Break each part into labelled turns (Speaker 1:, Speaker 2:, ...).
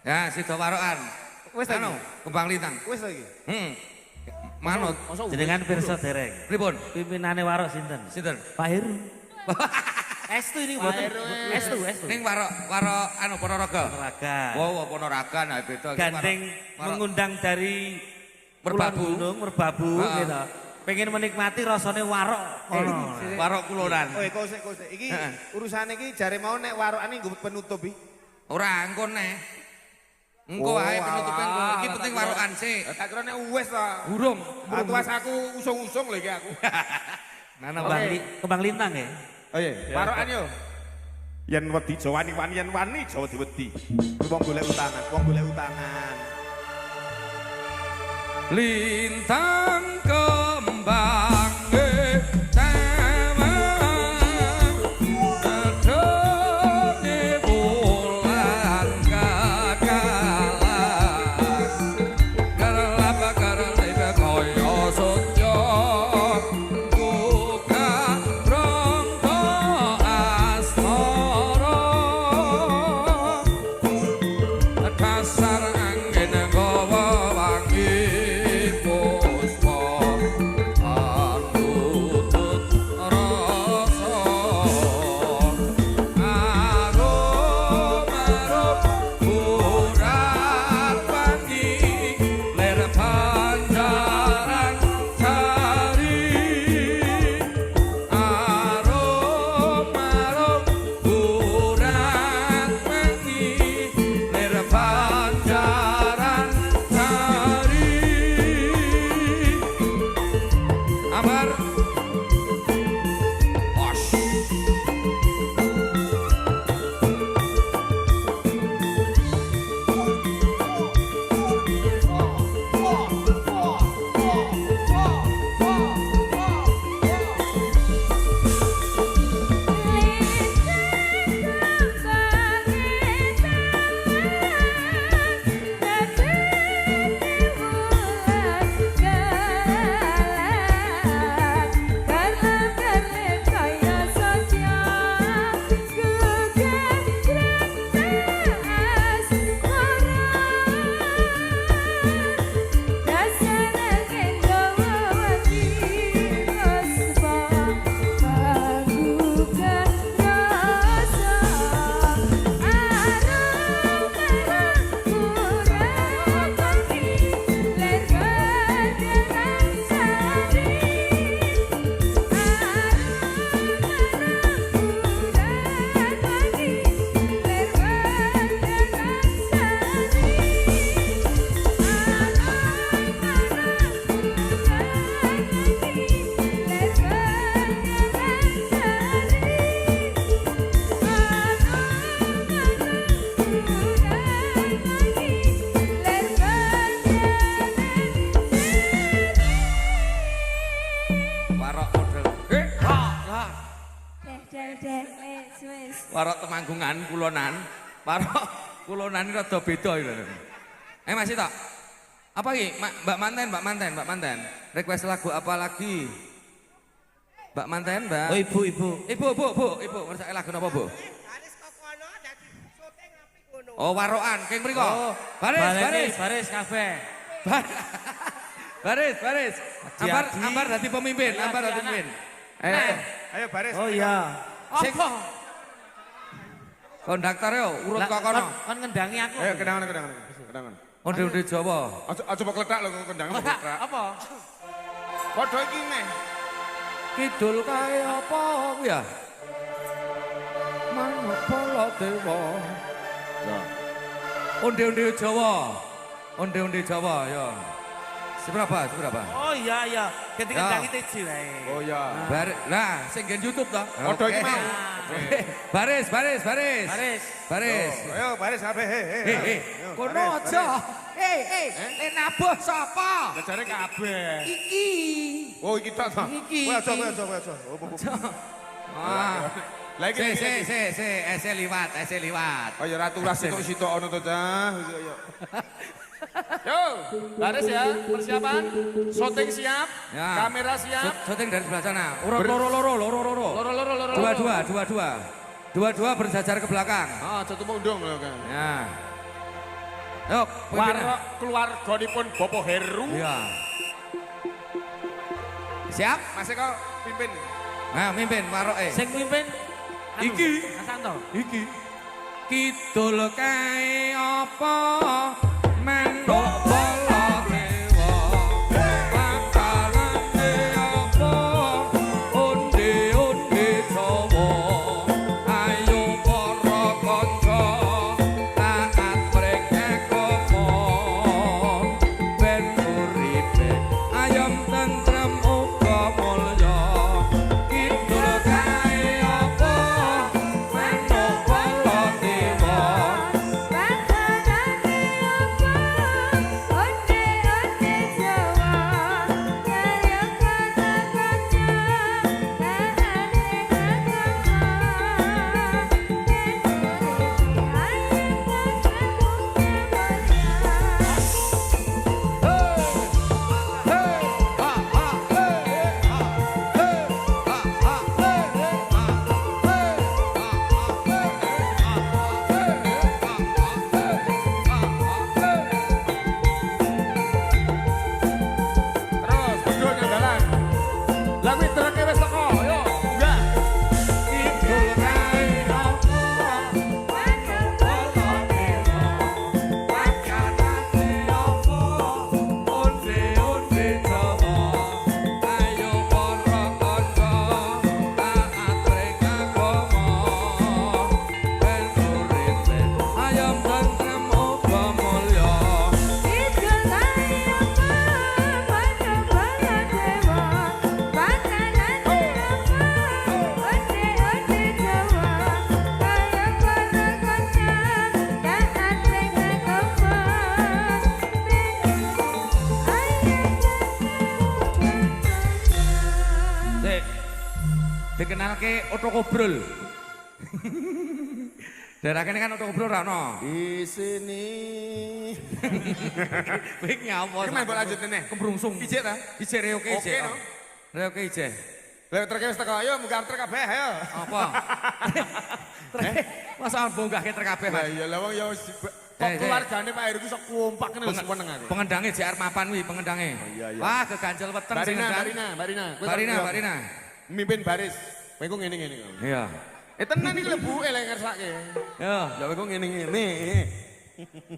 Speaker 1: Ya, Sido Warokan.
Speaker 2: Wis ta iki?
Speaker 1: Kembang Lintang.
Speaker 2: Wis ta iki?
Speaker 1: Manut.
Speaker 3: Jenengan pirsa dereng.
Speaker 1: Pripun?
Speaker 3: Pimpinane Warok sinten?
Speaker 1: Sinten?
Speaker 3: Pak Heru. Estu ini mboten. Estu.
Speaker 1: Ning Warok anu Ponorogo.
Speaker 3: Olahraga.
Speaker 1: Wow, Ponorogo nah beda.
Speaker 3: Gandeng mengundang dari
Speaker 1: Merbabu.
Speaker 3: Pulau Gunung, Merbabu gitu. Pengen menikmati rasane warok kono.
Speaker 1: Warok Kulonan.
Speaker 2: Oh, kok sik. Iki urusane iki jare mau nek warokane nggo penutup iki.
Speaker 1: Ora engko neh. Engko wae penutupe engko. Iki penting warokan sik.
Speaker 2: Tak kira nek wis ta.
Speaker 1: Burung.
Speaker 2: Atuas aku usung-usung lho iki aku.
Speaker 1: Nana
Speaker 3: Kembang Lintang ya.
Speaker 2: Oh iya, warokan yo. Yen wedi Jawa wani yen wani Jawa diwedi. Wong golek utangan.
Speaker 1: Lintang kembang Warok Temanggungan, Kulonan. Warok Kulonan ini rada beda lho. Masih tak? Apa iki? Mbak Manten. Request lagu apa lagi? Mbak Manten, Mbak.
Speaker 3: Oh, Ibu.
Speaker 1: Ibu, ngersake lagu napa, Bu? Oh, warokan, keng mriko.
Speaker 3: Oh, baris kafe.
Speaker 1: Baris. Ambar dadi pemimpin,
Speaker 2: Ayo baris.
Speaker 3: Oh iya.
Speaker 1: Apa? Kondaktor yo, urut kok kono.
Speaker 3: Kon ngendangi aku.
Speaker 2: Ayo kenangan.
Speaker 1: Onde-onde Jawa.
Speaker 2: Aja mbok kletak lho kendang mbok kletak.
Speaker 3: Apa?
Speaker 2: Padha iki meh.
Speaker 1: Kidul kae apa ya? Manuk polo dewa.
Speaker 2: Ya.
Speaker 1: Onde-onde Jawa ya. Seberapa?
Speaker 3: Oh iya. Ganti
Speaker 1: Ya.
Speaker 3: kendangi teji wae.
Speaker 2: Oh ya.
Speaker 1: Nah, sing gen YouTube toh.
Speaker 2: Padha iki mau.
Speaker 1: Baris.
Speaker 2: Ayo baris kabeh.
Speaker 1: Hei, kono aja. Nek nabuh sapa?
Speaker 2: Jare kabeh.
Speaker 1: Iki.
Speaker 2: Oh iki tok to.
Speaker 1: Iki.
Speaker 2: Kowe aja.
Speaker 1: Ah.
Speaker 2: Lah iki.
Speaker 1: Se liwat.
Speaker 2: Oh ya ratu ras sitok ono to cah. Yo.
Speaker 4: Yo, baris ya, persiapan, syuting siap,
Speaker 1: Ya.
Speaker 4: kamera siap.
Speaker 1: Syuting dari sebelah sana. Urut loro.
Speaker 4: Loro.
Speaker 1: Dua-dua berjajar ke belakang.
Speaker 4: Ah, tutup undung lho kan.
Speaker 1: Ya. Yuk, pimpinan.
Speaker 4: warok keluarganipun Bapak Heru.
Speaker 1: Iya. Siap?
Speaker 4: Mas Eko pimpin.
Speaker 1: Nah, mimpin warok
Speaker 3: Sing mimpin
Speaker 1: Iki.
Speaker 3: Mas Santo.
Speaker 1: Iki. Kidul kae apa manuk bala dewa. Pakalane apa onde-onde Jawa. Ayo para kanca taat mrene komo. Ben uripe ayam tentrem uga mulya. Kidul kae apa manuk bala dewa.
Speaker 4: Terus bedul nyandalan. Lah kuwi treke wis teko, yo. Enggak.
Speaker 1: Kidul kae apa manuk bala dewa. Pakalane apa onde-onde Jawa. Ayo para kanca taat mrene komo. Ben uripe ayam tentrem uga mulya. Dek, dikenal ke Oto Kobrol. Daerah kene kan Oto Kobrol ra ono.
Speaker 2: Di sini.
Speaker 1: Kowe nyapa?
Speaker 4: Iki main bola lanjut meneh.
Speaker 1: Kembrungsung.
Speaker 4: Ijek ta?
Speaker 1: Ijek reoke
Speaker 4: Oke,
Speaker 1: ijek.
Speaker 4: no.
Speaker 1: Reoke ijek.
Speaker 4: Lah treke wis teko, ayo munggah trek kabeh ayo.
Speaker 1: Apa? Masa bonggahke trek kabeh,
Speaker 4: Lah
Speaker 1: Mas.
Speaker 4: iya lah wong ya
Speaker 1: Eh,
Speaker 4: keluargane Pak Heru ki sok kompak kene wis seneng aku.
Speaker 1: Pengendange JR mapan wi pengendange.
Speaker 2: iya, iya.
Speaker 1: Wah, keganjel weteng sing
Speaker 4: Barina,
Speaker 1: ngendang.
Speaker 4: Barina, Barina. Kowe
Speaker 1: Barina,
Speaker 4: tak-
Speaker 1: Barina.
Speaker 4: Mimpin baris. Kowe ku ngene-ngene.
Speaker 1: Iya.
Speaker 4: Tenan iki lebuke lek ngersake.
Speaker 1: Yo,
Speaker 4: Ya kowe ku ngene-ngene.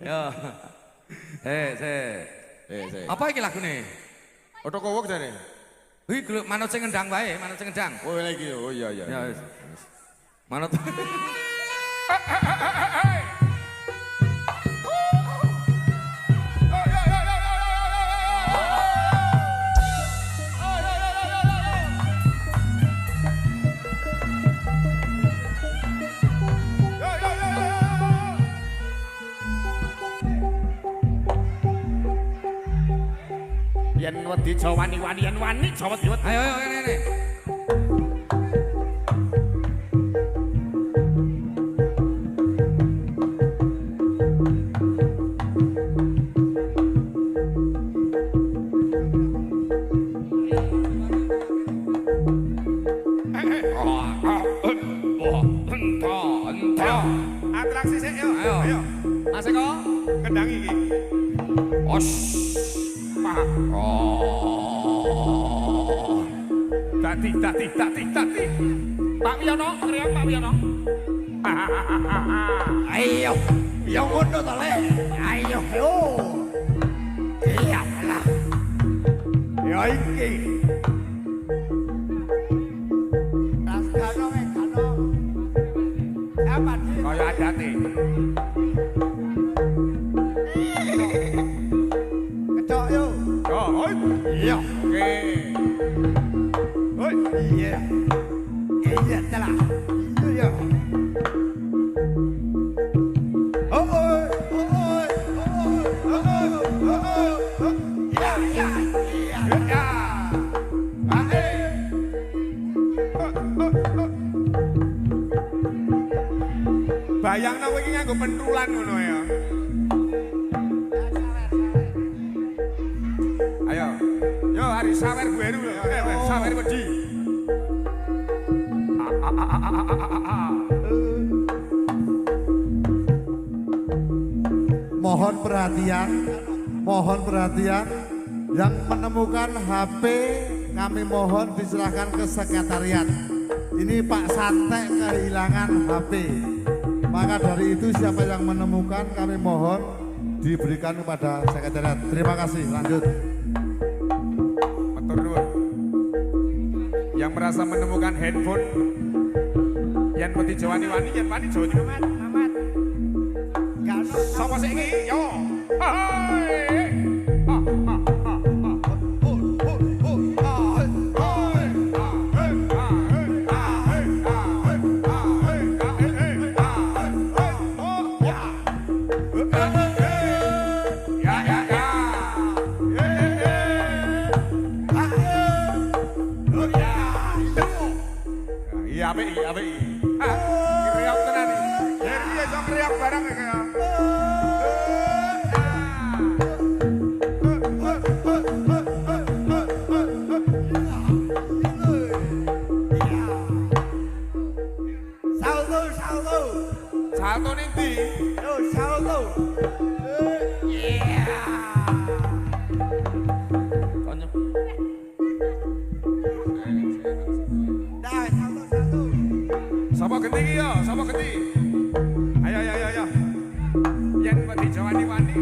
Speaker 1: yo. Apa iki lagune?
Speaker 4: Oto kowok jane.
Speaker 1: Wih, manut sing ngendang wae, manut sing ngendang.
Speaker 4: Oh lagi. Oh iya iya.
Speaker 1: Ya wis. Manut.
Speaker 4: Yen wedi Jawani-wani yen wani Jawa diwat.
Speaker 1: Ayo ayo kene.
Speaker 2: Atraksi sik yo.
Speaker 1: Ayo.
Speaker 2: Ayo.
Speaker 4: Mas Eko.
Speaker 2: Kendang iki.
Speaker 1: Os.
Speaker 4: Tati. Pak Wiyono, kriya Pak Wiyono.
Speaker 5: Ayo, yang ngono to Le. Ayo, yo. Iya lah. Ya iki. Tas kano kano. Apa sih?
Speaker 4: Kaya adate.
Speaker 5: Kecok yo.
Speaker 4: Yo, oi.
Speaker 5: Iya.
Speaker 4: Oke.
Speaker 5: Oi, iya. Iya telah. Iya. Oh, oh, oh, oh, oh, oh, oh. Ya, ya, ya.
Speaker 4: Ya. Ae.
Speaker 2: Bayangno kowe iki nganggo pentrulan ngono ya.
Speaker 4: Ayo. Yo hari sawer Bu Heru. Sawer wedi.
Speaker 5: mohon perhatian yang menemukan HP kami mohon diserahkan ke sekretariat. Ini Pak Santek kehilangan HP. Maka dari itu siapa yang menemukan kami mohon diberikan kepada sekretariat. Terima kasih. Lanjut.
Speaker 2: Matur nuwun. Yang merasa menemukan handphone yang wedi jawani-wani yen wani Jawa Timur amat. Sapa sik iki? Yo. Hai. Iya, apik. Kriok tenan iki. Jadi iso kriok barang iki ya. Salto ning ndi?
Speaker 5: Yo, salto.
Speaker 2: Sapa genti iki yo? Sapa genti? Ayo. Yen wedi jawani-wani.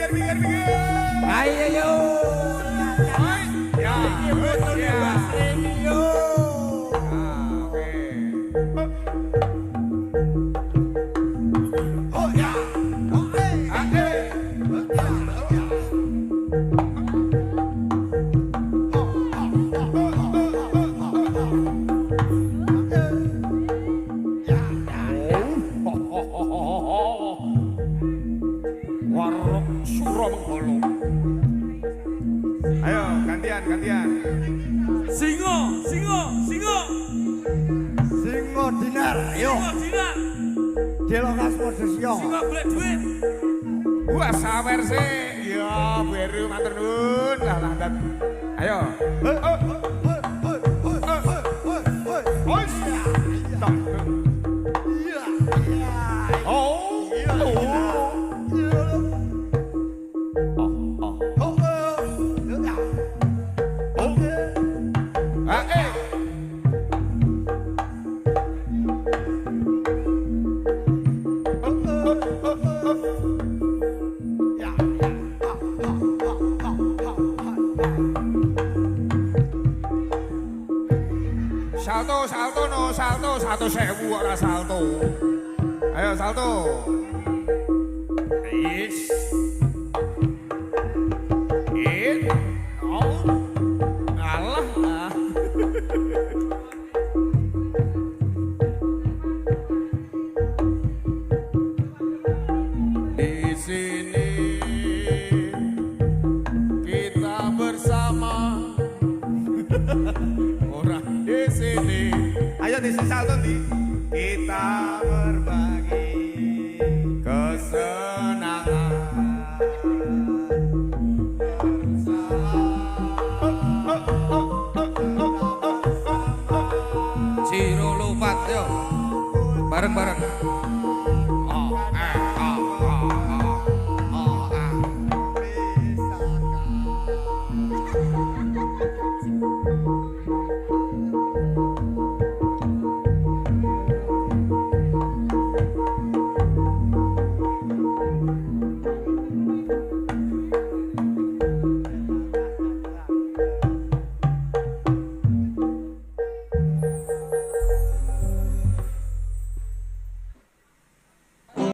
Speaker 2: Minggir.
Speaker 3: Ayo yo.
Speaker 2: Ya.
Speaker 3: Yo.
Speaker 2: Oke.
Speaker 5: Oh ya.
Speaker 2: Warok Surabaya. Ayo, gantian.
Speaker 3: Singo.
Speaker 5: Singo dinar. Ayo.
Speaker 3: Dina.
Speaker 5: Dilokas posisi.
Speaker 3: Singo golek duit.
Speaker 2: Wah, sawer sih. Ya, beru matur nuwun. Lah. Ayo. Salto 1.000 ora salto. Ayo salto. Is. Alah. Di sini kita bersama. Orang di sini. Ayo di sini salto di. Kita berbagi kesenangan.
Speaker 1: Ciro lupat yo. Bareng-bareng.